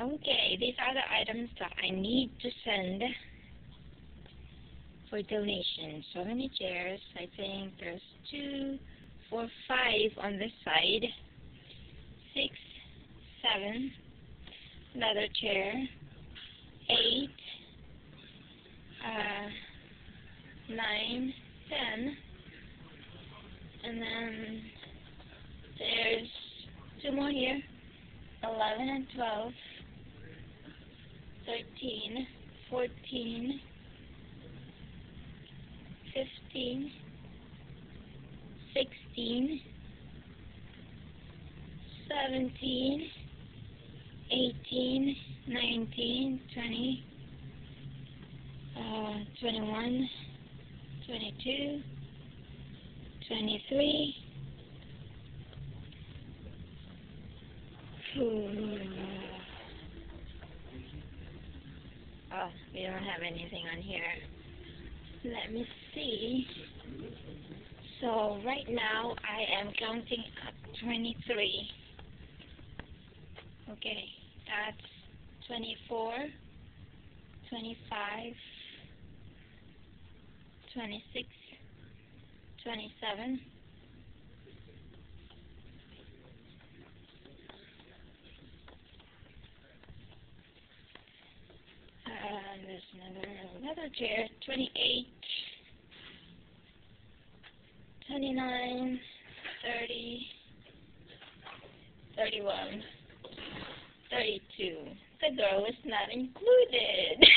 Okay, these are the items that I need to send for donation. So many chairs. I think there's 2, 4, 5 on this side. 6, 7. Another chair. 8. 9, 10. And then there's 2 more here. 11 and 12. 13, 14, 15, 16, 17, 18, 19, 20, 21, 22, 23. Oh, we don't have anything on here. Let me see. So right now I am counting up 23. Okay, that's 24, 25, 26, 27, there's another chair, 28, 29, 30, 31, 32. The girl is not included.